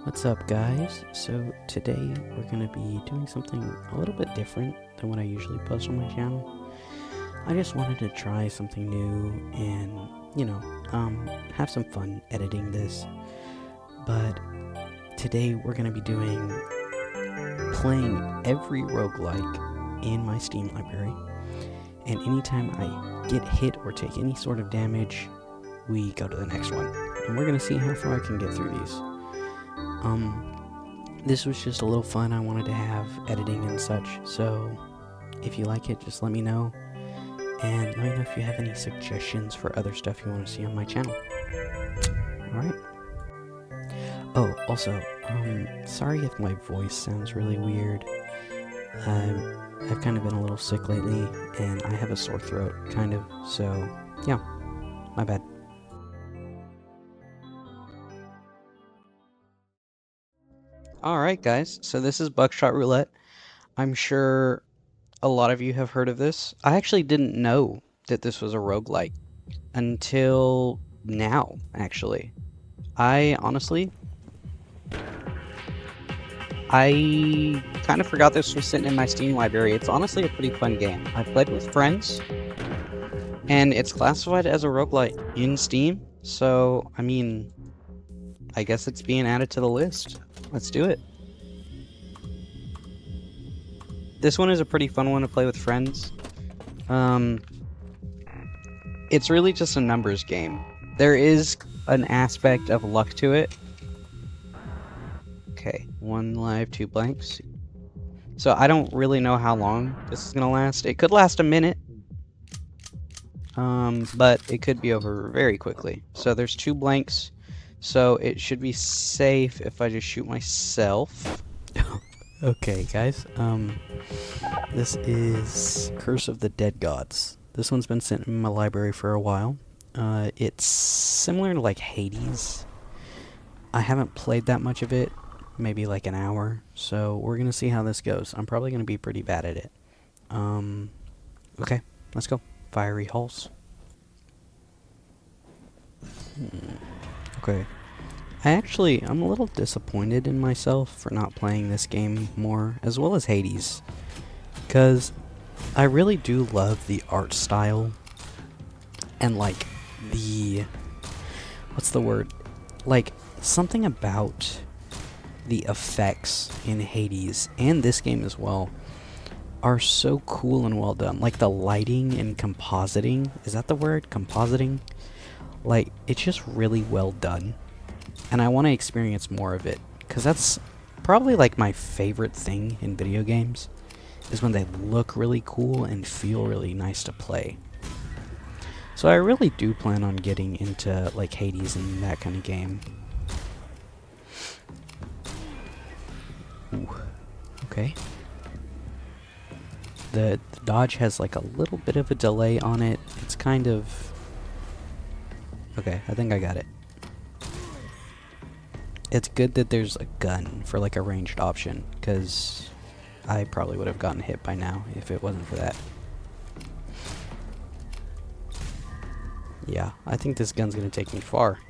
What's up, guys? So today we're going to be doing something a little bit different than what I usually post on my channel. I just wanted to try something new and, have some fun editing this. But today we're going to be playing every roguelike in my Steam library. And anytime I get hit or take any sort of damage, we go to the next one. And we're going to see how far I can get through these. This was just a little fun I wanted to have editing and such, so if you like it, just let me know, and let me know if you have any suggestions for other stuff you want to see on my channel. Alright. Oh, also, sorry if my voice sounds really weird. I've kind of been a little sick lately, and I have a sore throat, kind of, so, yeah, my bad. Alright guys, so this is Buckshot Roulette. I'm sure a lot of you have heard of this. I actually didn't know that this was a roguelike until now, actually. I kind of forgot this was sitting in my Steam library. It's honestly a pretty fun game. I played with friends, and it's classified as a roguelike in Steam, so, I mean, I guess it's being added to the list. Let's do it. This one is a pretty fun one to play with friends. It's really just a numbers game. There is an aspect of luck to it. Okay, 1 live, 2 blanks. So I don't really know how long this is gonna last. It could last a minute. But it could be over very quickly. So there's 2 blanks. So it should be safe if I just shoot myself. Okay, guys. This is Curse of the Dead Gods. This one's been sitting in my library for a while. It's similar to like Hades. I haven't played that much of it, maybe like an hour, so we're gonna see how this goes. I'm probably gonna be pretty bad at it. Okay, let's go. Fiery Halls. Okay. I'm a little disappointed in myself for not playing this game more, as well as Hades, because I really do love the art style and like what's the word? Like something about the effects in Hades and this game as well are so cool and well done. Like the lighting and compositing, is that the word? Compositing? Like it's just really well done. And I want to experience more of it, because that's probably like my favorite thing in video games, is when they look really cool and feel really nice to play. So I really do plan on getting into like Hades and that kind of game. Ooh. Okay. The dodge has like a little bit of a delay on it. It's kind of... Okay, I think I got it. It's good that there's a gun for like a ranged option, because I probably would have gotten hit by now if it wasn't for that. Yeah, I think this gun's gonna take me far.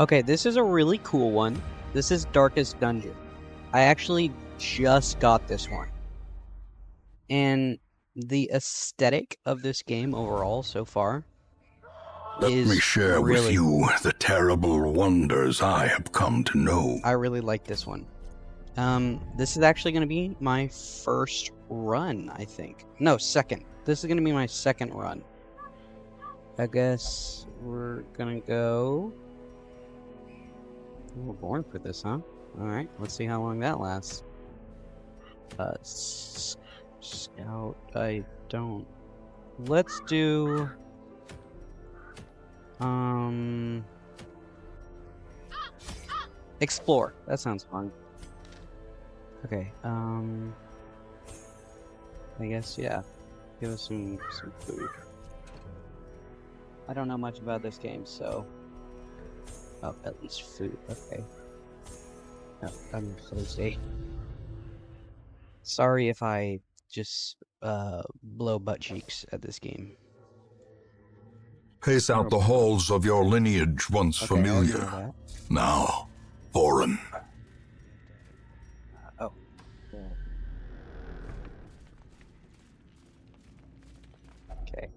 Okay, this is a really cool one. This is Darkest Dungeon. I actually just got this one. And the aesthetic of this game overall so far Let me share with you the terrible wonders I have come to know. I really like this one. This is actually going to be my first run, I think. No, second. This is going to be my second run. I guess we're going to go... We're born for this, huh? Alright, let's see how long that lasts. Scout, I don't... Let's do... Explore. That sounds fun. Okay, I guess, yeah. Give us some food. I don't know much about this game, so... Oh, at least food, okay. Oh, I'm thirsty. Sorry if I just, blow butt cheeks at this game. pace out the halls of your lineage once familiar, now foreign. Oh. Okay.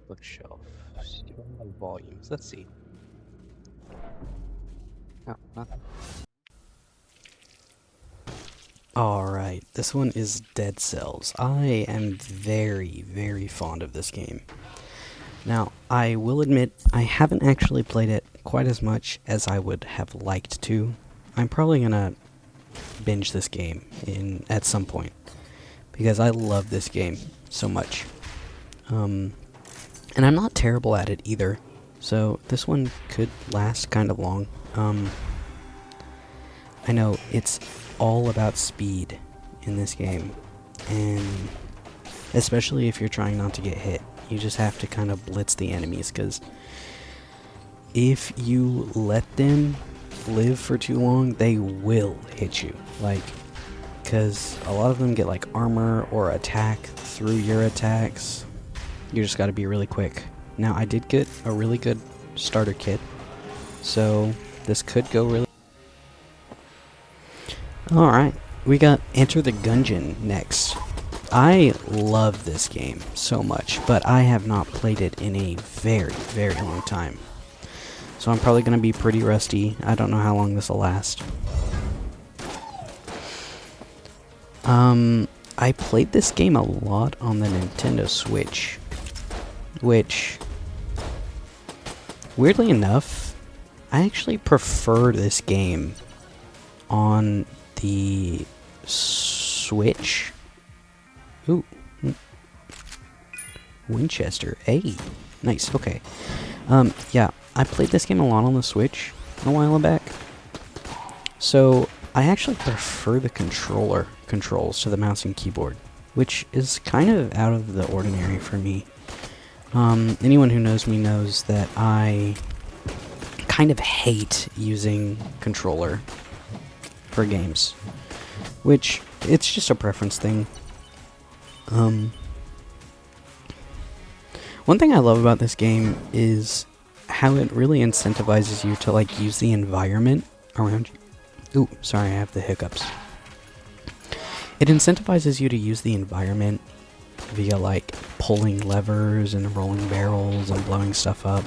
Bookshelf. Still on volumes. Let's see. Oh, nothing. Alright, this one is Dead Cells. I am very, very fond of this game. Now, I will admit, I haven't actually played it quite as much as I would have liked to. I'm probably gonna binge this game at some point, because I love this game so much. And I'm not terrible at it either, so this one could last kind of long. I know it's all about speed in this game, and especially if you're trying not to get hit, you just have to kind of blitz the enemies, because if you let them live for too long, they will hit you, because a lot of them get like armor or attack through your attacks. You just got to be really quick. Now, I did get a really good starter kit, so this could go really... Alright, we got Enter the Gungeon next. I love this game so much, but I have not played it in a very, very long time. So I'm probably going to be pretty rusty. I don't know how long this will last. I played this game a lot on the Nintendo Switch, which, weirdly enough, I actually prefer this game on the Switch. Ooh. Winchester. Hey. Nice. Okay. Yeah, I played this game a lot on the Switch a while back. So, I actually prefer the controls to the mouse and keyboard, which is kind of out of the ordinary for me. Anyone who knows me knows that I kind of hate using controller for games, which it's just a preference thing. One thing I love about this game is how it really incentivizes you to like use the environment around you. Ooh, sorry, I have the hiccups. It incentivizes you to use the environment via like pulling levers and rolling barrels and blowing stuff up.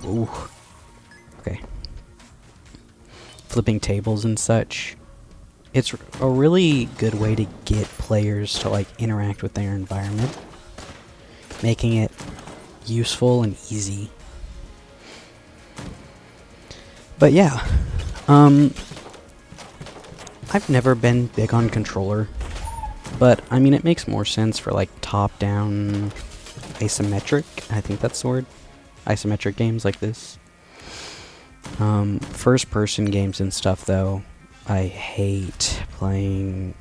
Ooh. Okay. Flipping tables and such. It's a really good way to get players to like interact with their environment, making it useful and easy. But yeah, I've never been big on controller, but I mean it makes more sense for like top-down asymmetric, I think that's the word, isometric games like this. First-person games and stuff though, I hate playing.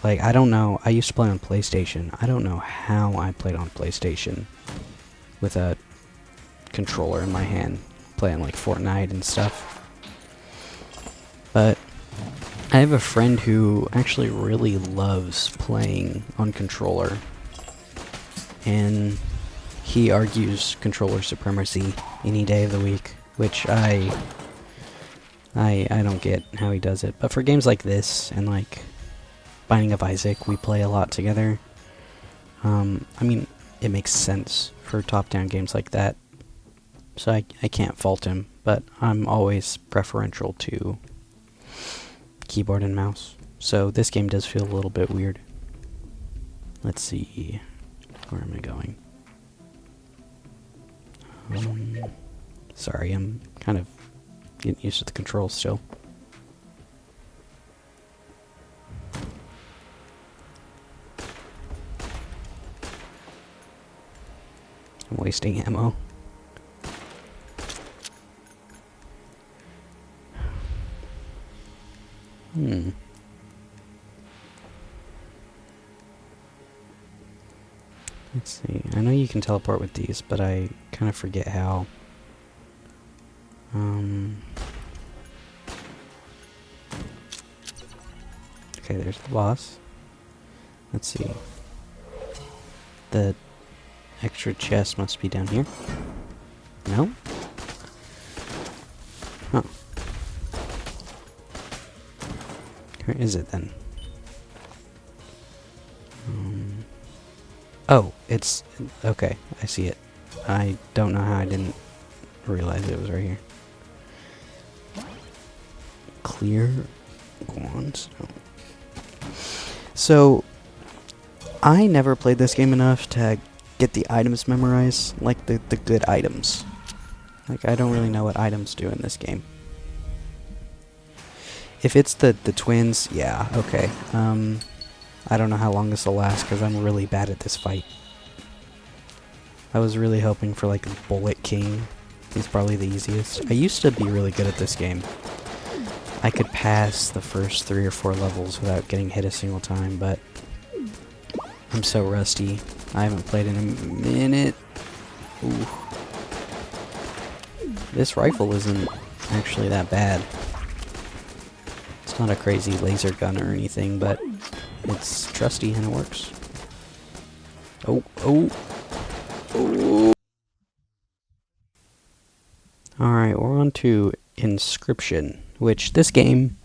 Like, I don't know, I used to play on PlayStation. I don't know how I played on PlayStation with a controller in my hand, playing like Fortnite and stuff. But I have a friend who actually really loves playing on controller, and he argues controller supremacy any day of the week, which I don't get how he does it. But for games like this and like Binding of Isaac, we play a lot together. I mean, it makes sense for top-down games like that, so I can't fault him, but I'm always preferential to keyboard and mouse. So this game does feel a little bit weird. Let's see, where am I going? Sorry, I'm kind of getting used to the controls still. I'm wasting ammo. Let's see. I know you can teleport with these, but I kind of forget how. Okay, there's the boss. Let's see. The extra chest must be down here. No? Huh. Where is it then? Oh, it's... Okay, I see it. I don't know how I didn't realize it was right here. Clear Guanstone. So, I never played this game enough to get the items memorized, like the good items. Like, I don't really know what items do in this game. If it's the twins, yeah, okay. I don't know how long this will last because I'm really bad at this fight. I was really hoping for like Bullet King. He's probably the easiest. I used to be really good at this game. I could pass the first 3 or 4 levels without getting hit a single time, but I'm so rusty. I haven't played in a minute. Ooh. This rifle isn't actually that bad. It's not a crazy laser gun or anything, but it's trusty and it works. Oh, oh, oh. Alright, we're on to Inscription, which this game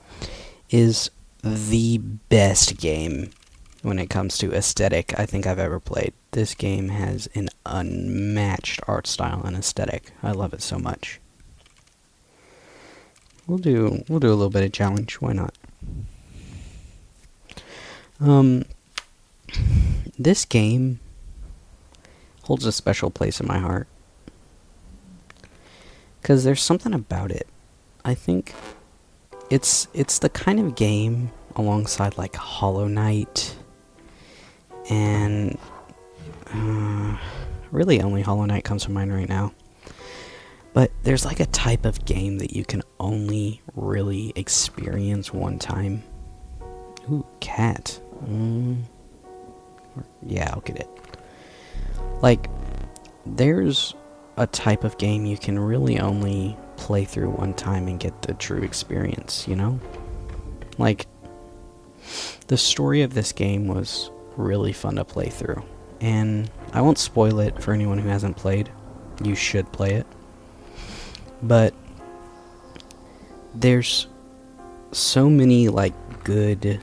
is the best game when it comes to aesthetic I think I've ever played. This game has an unmatched art style and aesthetic. I love it so much. We'll do a little bit of challenge, why not? This game holds a special place in my heart. Because there's something about it. I think it's the kind of game alongside like Hollow Knight and really only Hollow Knight comes to mind right now. But there's like a type of game that you can only really experience one time. Ooh, cat. Yeah, I'll get it. Like, there's a type of game you can really only play through one time and get the true experience, you know? Like, the story of this game was really fun to play through. And I won't spoil it for anyone who hasn't played. You should play it. But there's so many, like, good,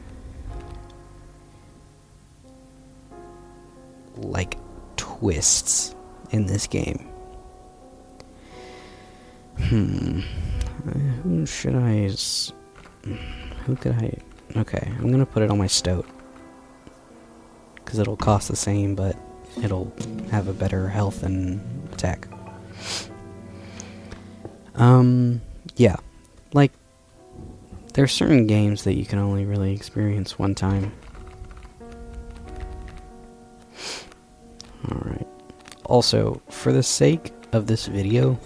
like, twists in this game. Who should I... Who could I... Okay, I'm gonna put it on my stoat. Because it'll cost the same, but it'll have a better health and attack. Yeah. Like, there's certain games that you can only really experience one time. Alright. Also, for the sake of this video,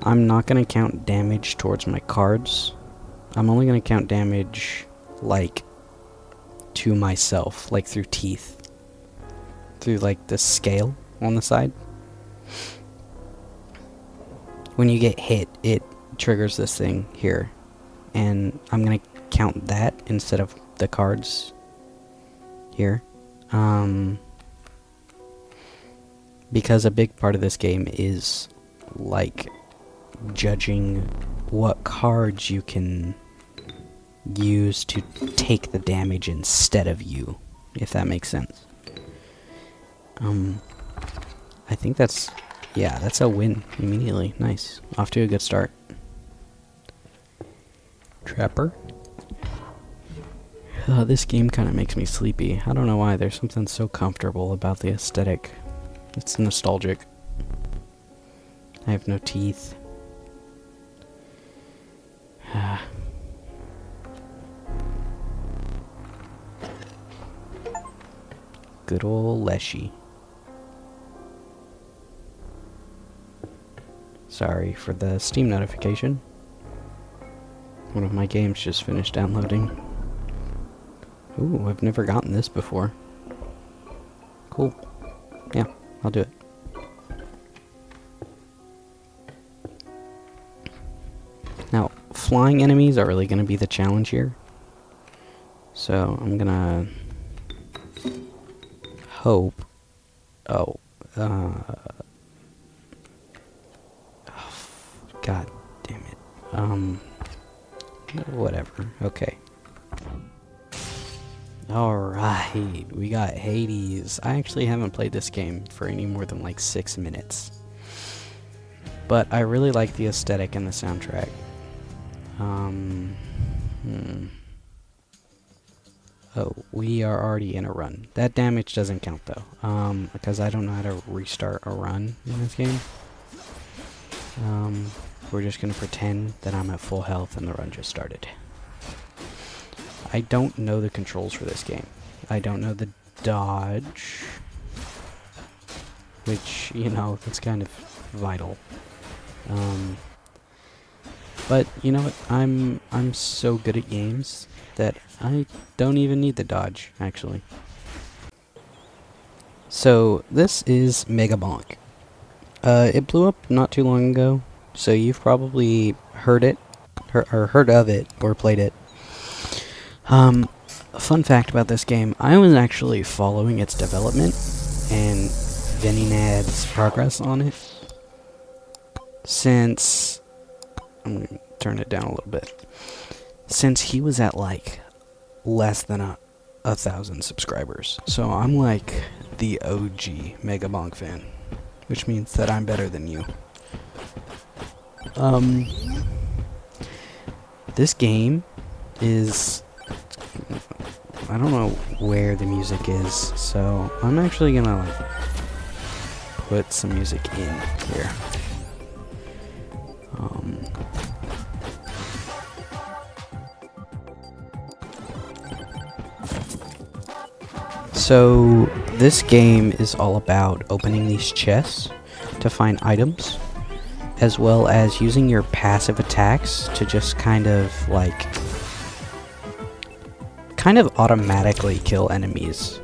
I'm not going to count damage towards my cards. I'm only going to count damage, like, to myself, like through teeth. Through, like, the scale on the side. When you get hit, it triggers this thing here. And I'm going to count that instead of the cards here. Because a big part of this game is, like, judging what cards you can use to take the damage instead of you, if that makes sense. I think that's, yeah, that's a win immediately. Nice. Off to a good start. Trapper. This game kind of makes me sleepy. I don't know why. There's something so comfortable about the aesthetic. It's nostalgic. I have no teeth. Good ol' Leshy. Sorry for the Steam notification. One of my games just finished downloading. Ooh, I've never gotten this before. Cool. Yeah, I'll do it. Now, flying enemies are really going to be the challenge here. So, I'm going to hope... Oh, God damn it. Whatever. Okay. Alright, we got Hades. I actually haven't played this game for any more than like 6 minutes. But I really like the aesthetic and the soundtrack. Oh, we are already in a run. That damage doesn't count though, because I don't know how to restart a run in this game. We're just gonna pretend that I'm at full health and the run just started. I don't know the controls for this game. I don't know the dodge, which, you know, that's kind of vital. But you know what? I'm so good at games that I don't even need the dodge, actually. So this is Mega Bonk. It blew up not too long ago, so you've probably heard it, or heard of it, or played it. A fun fact about this game, I was actually following its development and Veninad's progress on it since, I'm going to turn it down a little bit, since he was at like less than 1,000 subscribers. So I'm like the OG Mega Bonk fan, which means that I'm better than you. This game is, I don't know where the music is, so I'm actually gonna like put some music in here. So this game is all about opening these chests to find items, as well as using your passive attacks to just kind of automatically kill enemies.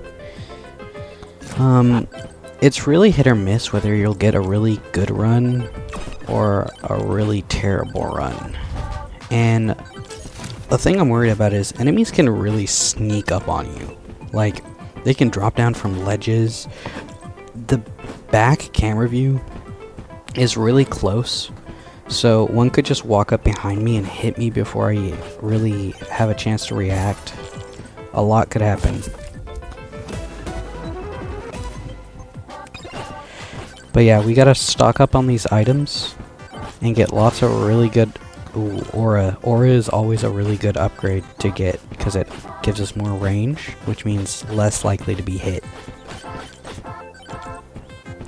It's really hit or miss whether you'll get a really good run or a really terrible run. And the thing I'm worried about is enemies can really sneak up on you. Like, they can drop down from ledges. The back camera view is really close, so one could just walk up behind me and hit me before I really have a chance to react. A lot could happen. But yeah, we gotta stock up on these items and get lots of really good... Ooh, Aura. Aura is always a really good upgrade to get, because it gives us more range, which means less likely to be hit.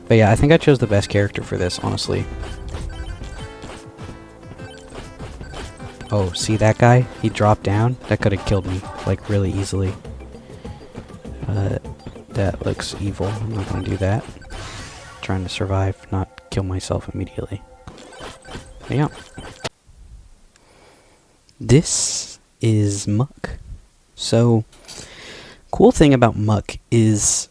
But yeah, I think I chose the best character for this, honestly. Oh, see that guy? He dropped down? That could have killed me, like, really easily. That looks evil. I'm not gonna do that. Trying to survive, not kill myself immediately. But yeah. This is Muck. So, cool thing about Muck is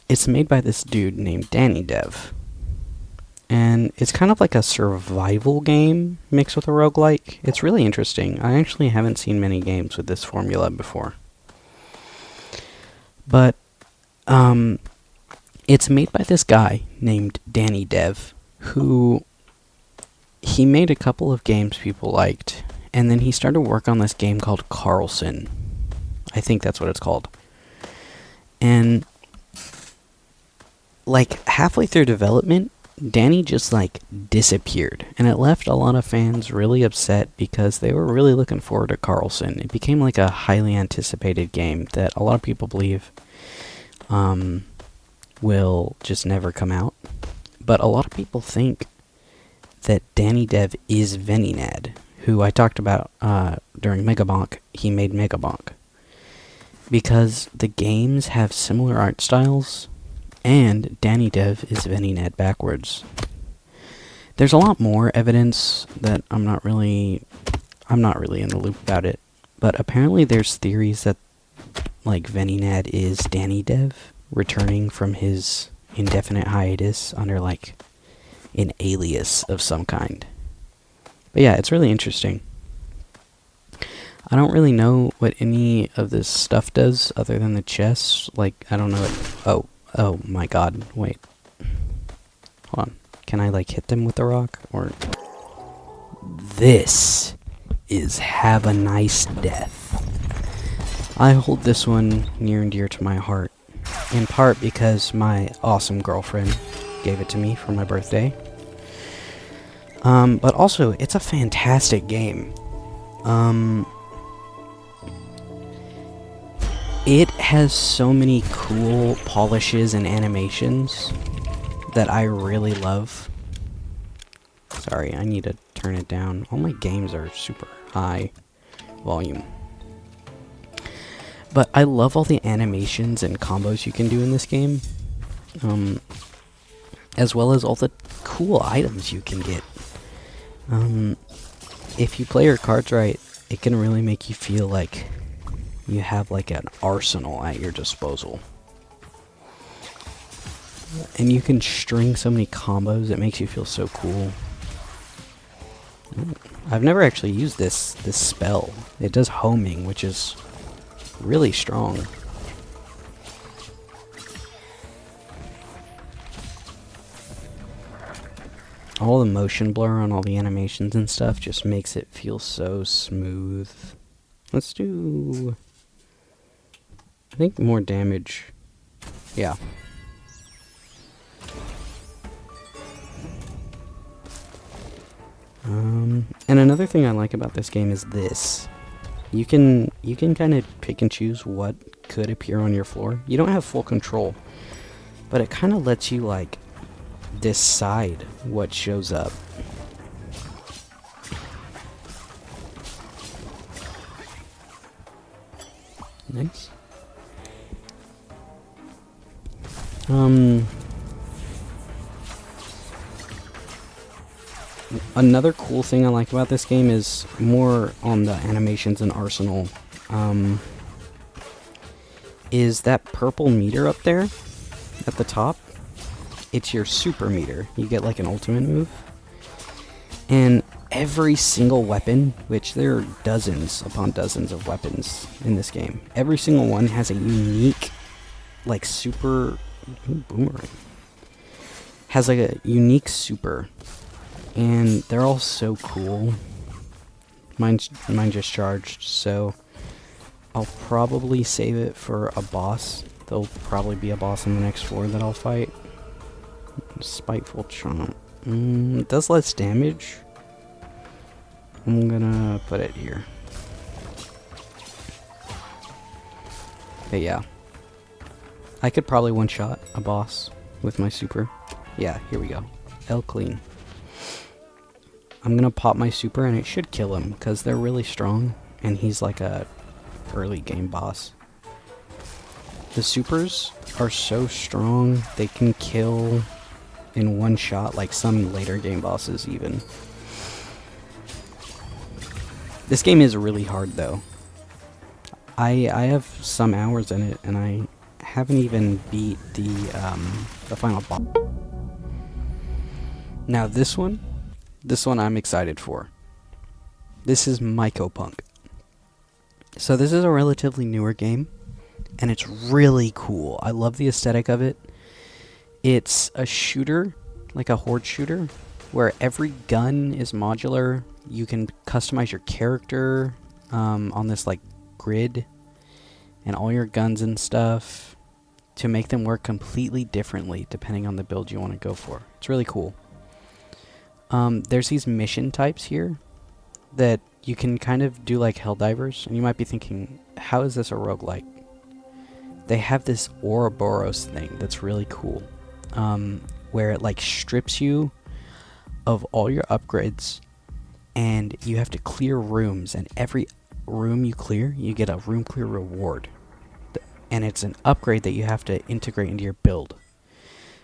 it's made by this dude named Danny Dev. And it's kind of like a survival game mixed with a roguelike. It's really interesting. I actually haven't seen many games with this formula before. But, it's made by this guy named Danny Dev, who he made a couple of games people liked, and then he started work on this game called Carlson. I think that's what it's called. And like halfway through development, Danny just like disappeared, and it left a lot of fans really upset because they were really looking forward to Carlson. It became like a highly anticipated game that a lot of people believe will just never come out. But a lot of people think that Danny Dev is Veninad, who I talked about during Mega Bonk. He made Mega Bonk. Because the games have similar art styles, and Danny Dev is Veninad backwards. There's a lot more evidence that I'm not really in the loop about it, but apparently there's theories that like Veninad is Danny Dev returning from his indefinite hiatus under like an alias of some kind. But yeah, it's really interesting. I don't really know what any of this stuff does other than the chests. Like, I don't know what... Oh my god, wait. Hold on. Can I, like, hit them with the rock? Or... This is Have a Nice Death. I hold this one near and dear to my heart. In part because my awesome girlfriend gave it to me for my birthday. But also, it's a fantastic game. It has so many cool polishes and animations that I really love. Sorry, I need to turn it down. All my games are super high volume. But I love all the animations and combos you can do in this game. As well as all the cool items you can get. If you play your cards right, it can really make you feel like you have like an arsenal at your disposal. And you can string so many combos, it makes you feel so cool. I've never actually used this spell. It does homing, which is really strong. All the motion blur on all the animations and stuff just makes it feel so smooth. Let's do... I think more damage. Yeah. And another thing I like about this game is this. You can kind of pick and choose what could appear on your floor. You don't have full control, but it kind of lets you like decide what shows up. Nice. Another cool thing I like about this game is more on the animations and arsenal. Is that purple meter up there at the top? It's your super meter. You get like an ultimate move. And every single weapon, which there are dozens upon dozens of weapons in this game, every single one has a unique, like super... Ooh, boomerang. Has like a unique super. And they're all so cool. Mine just charged, so I'll probably save it for a boss. There'll probably be a boss on the next floor that I'll fight. Spiteful Chomp. It does less damage. I'm gonna put it here. But yeah. I could probably one-shot a boss with my super. Yeah, here we go. L clean. I'm gonna pop my super and it should kill him because they're really strong and he's like a early game boss. The supers are so strong they can kill in one shot like some later game bosses even. This game is really hard though. I have some hours in it and I haven't even beat the final boss. Now this one I'm excited for. This is Mycopunk. So this is a relatively newer game, and it's really cool. I love the aesthetic of it. It's a shooter, like a horde shooter, where every gun is modular. You can customize your character on this like grid, and all your guns and stuff to make them work completely differently depending on the build you want to go for. It's really cool. There's these mission types here that you can kind of do like Helldivers, and you might be thinking, how is this a roguelike? They have this Ouroboros thing that's really cool, where it like strips you of all your upgrades, and you have to clear rooms, and every room you clear, you get a room clear reward. And it's an upgrade that you have to integrate into your build.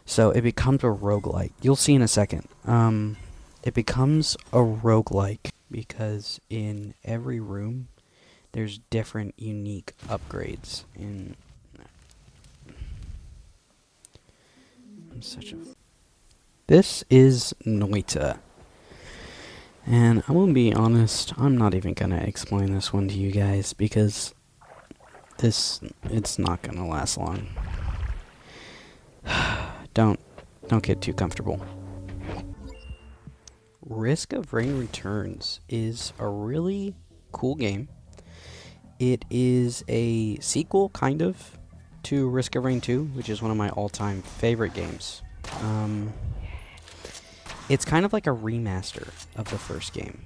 So it becomes a roguelike. You'll see in a second. It becomes a roguelike because in every room there's different unique upgrades. And I'm such a... This is Noita. And I'm gonna be honest, I'm not even gonna explain this one to you guys because it's not gonna last long. Don't get too comfortable. Risk of Rain Returns is a really cool game. It is a sequel, kind of, to Risk of Rain 2, which is one of my all-time favorite games. It's kind of like a remaster of the first game.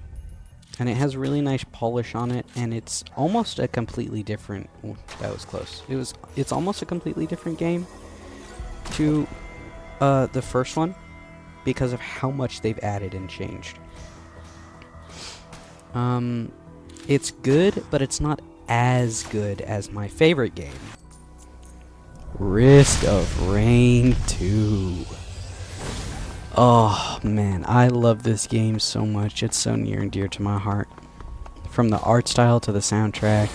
And it has really nice polish on it, and it's almost a completely different... Oh, that was close. It's almost a completely different game to the first one because of how much they've added and changed. It's good, but it's not as good as my favorite game, Risk of Rain 2. Oh man, I love this game so much. It's so near and dear to my heart. From the art style to the soundtrack.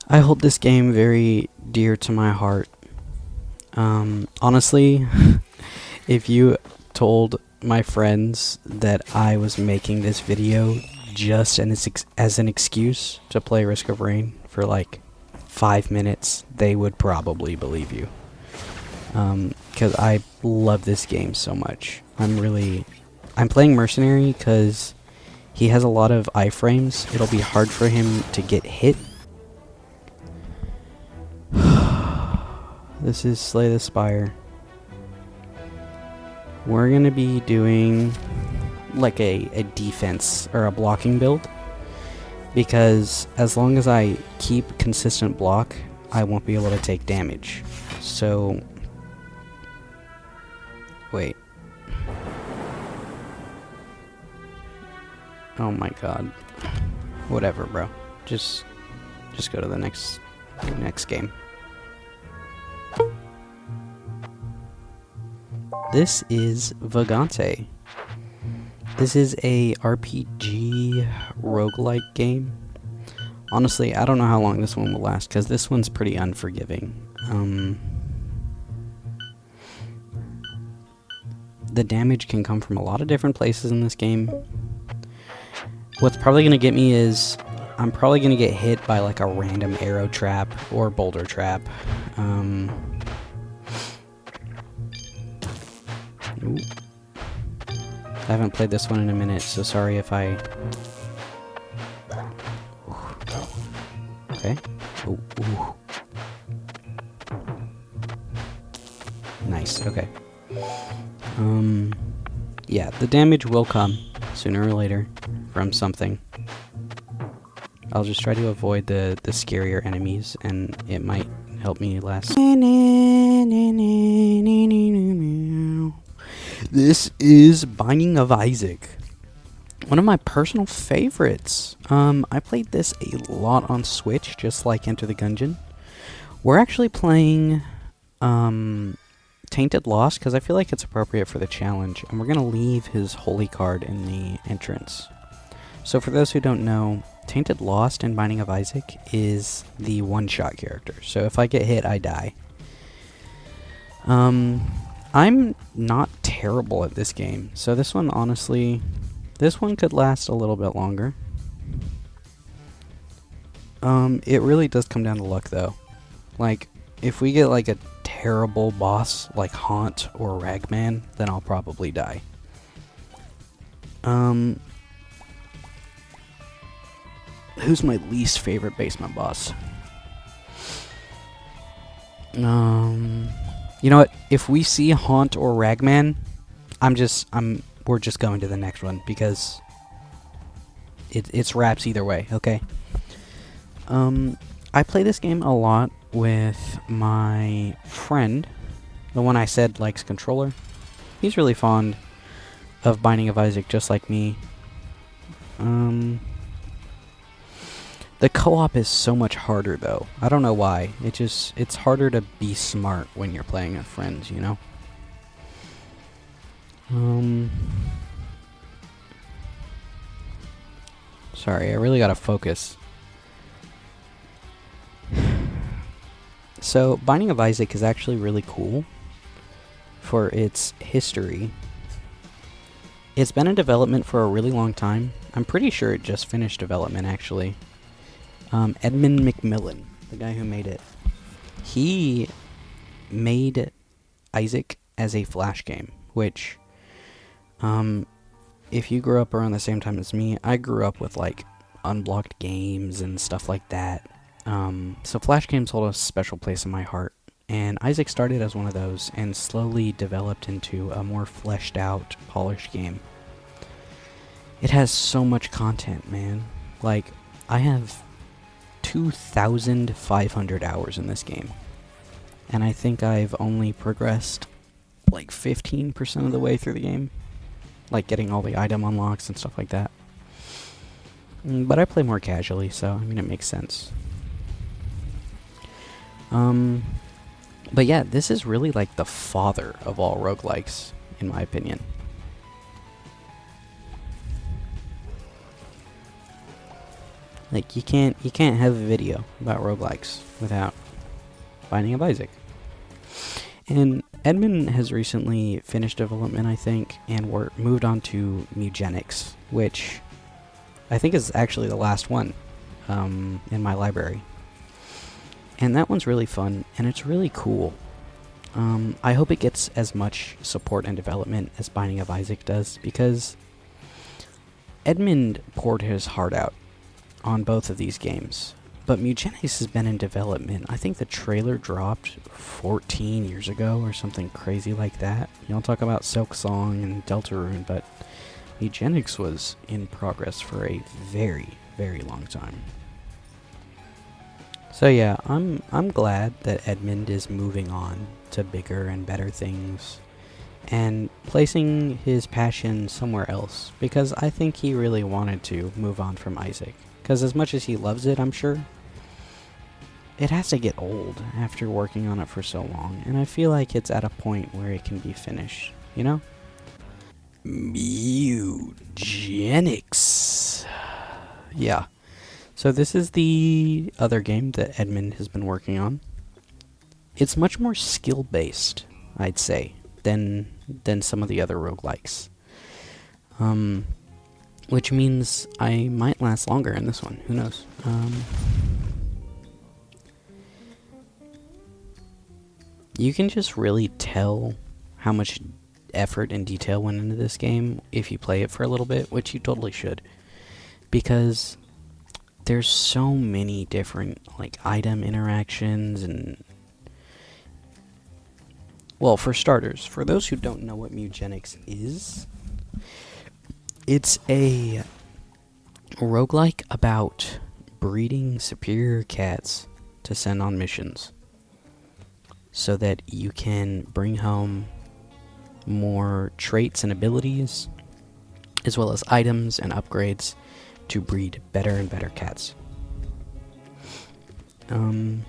I hold this game very dear to my heart. Honestly, if you told my friends that I was making this video just as an excuse to play Risk of Rain for like 5 minutes, they would probably believe you. Because I love this game so much. I'm playing Mercenary because he has a lot of iframes. It'll be hard for him to get hit. This is Slay the Spire. We're gonna be doing like a defense or a blocking build, because as long as I keep consistent block, I won't be able to take damage. So wait. Oh my god. Whatever, bro. Just go to the next game. This is Vagante. This is a RPG roguelike game. Honestly, I don't know how long this one will last, because this one's pretty unforgiving. The damage can come from a lot of different places in this game. What's probably going to get me is I'm probably going to get hit by like a random arrow trap or boulder trap. Ooh. I haven't played this one in a minute, so sorry if I... Okay. Ooh, ooh. Nice, okay. Yeah, the damage will come sooner or later from something. I'll just try to avoid the scarier enemies, and it might help me last. This is Binding of Isaac. One of my personal favorites. I played this a lot on Switch, just like Enter the Gungeon. We're actually playing Tainted Lost, because I feel like it's appropriate for the challenge, and we're going to leave his holy card in the entrance. So for those who don't know, Tainted Lost in Binding of Isaac is the one-shot character. So if I get hit, I die. I'm not terrible at this game, so this one, honestly, this one could last a little bit longer. It really does come down to luck, though. Like, if we get, like, a terrible boss, like Haunt or Ragman, then I'll probably die. Who's my least favorite basement boss? You know what? If we see Haunt or Ragman, we're just going to the next one, because it's wraps either way, okay? I play this game a lot with my friend, the one I said likes controller. He's really fond of Binding of Isaac, just like me. The co-op is so much harder, though. I don't know why. It's harder to be smart when you're playing with friends, you know? Sorry, I really gotta focus. So, Binding of Isaac is actually really cool for its history. It's been in development for a really long time. I'm pretty sure it just finished development, actually. Edmund McMillan, the guy who made it, he made Isaac as a Flash game, which, if you grew up around the same time as me, I grew up with, like, unblocked games and stuff like that. So Flash games hold a special place in my heart. And Isaac started as one of those and slowly developed into a more fleshed out, polished game. It has so much content, man. Like, I have 2,500 hours in this game. And I think I've only progressed like 15% of the way through the game. Like getting all the item unlocks and stuff like that. But I play more casually, so I mean it makes sense. But yeah, this is really like the father of all roguelikes, in my opinion. Like you can't have a video about roguelikes without Binding of Isaac. And Edmund has recently finished development, I think, and moved on to Mugenics, which I think is actually the last one in my library. And that one's really fun, and it's really cool. I hope it gets as much support and development as Binding of Isaac does, because Edmund poured his heart out on both of these games. But Mugenics has been in development. I think the trailer dropped 14 years ago or something crazy like that. You don't talk about Silk Song and Deltarune, but Mugenics was in progress for a very, very long time. So yeah, I'm glad that Edmund is moving on to bigger and better things and placing his passion somewhere else, because I think he really wanted to move on from Isaac. Because as much as he loves it, I'm sure, it has to get old after working on it for so long, and I feel like it's at a point where it can be finished, you know? Mugenics. Yeah. So this is the other game that Edmund has been working on. It's much more skill-based, I'd say, than some of the other roguelikes. Which means I might last longer in this one. Who knows? You can just really tell how much effort and detail went into this game if you play it for a little bit, which you totally should. Because there's so many different, like, item interactions and... Well, for starters, for those who don't know what Mugenics is, it's a roguelike about breeding superior cats to send on missions so that you can bring home more traits and abilities, as well as items and upgrades to breed better and better cats. And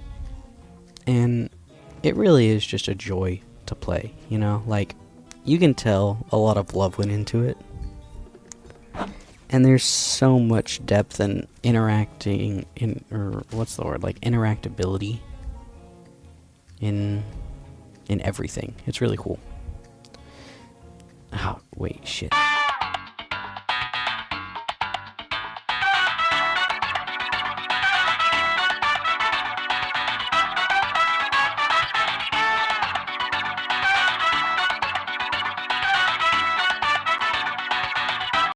it really is just a joy to play, you know? Like, you can tell a lot of love went into it. And there's so much depth and interactability in everything. It's really cool. Oh, wait, shit.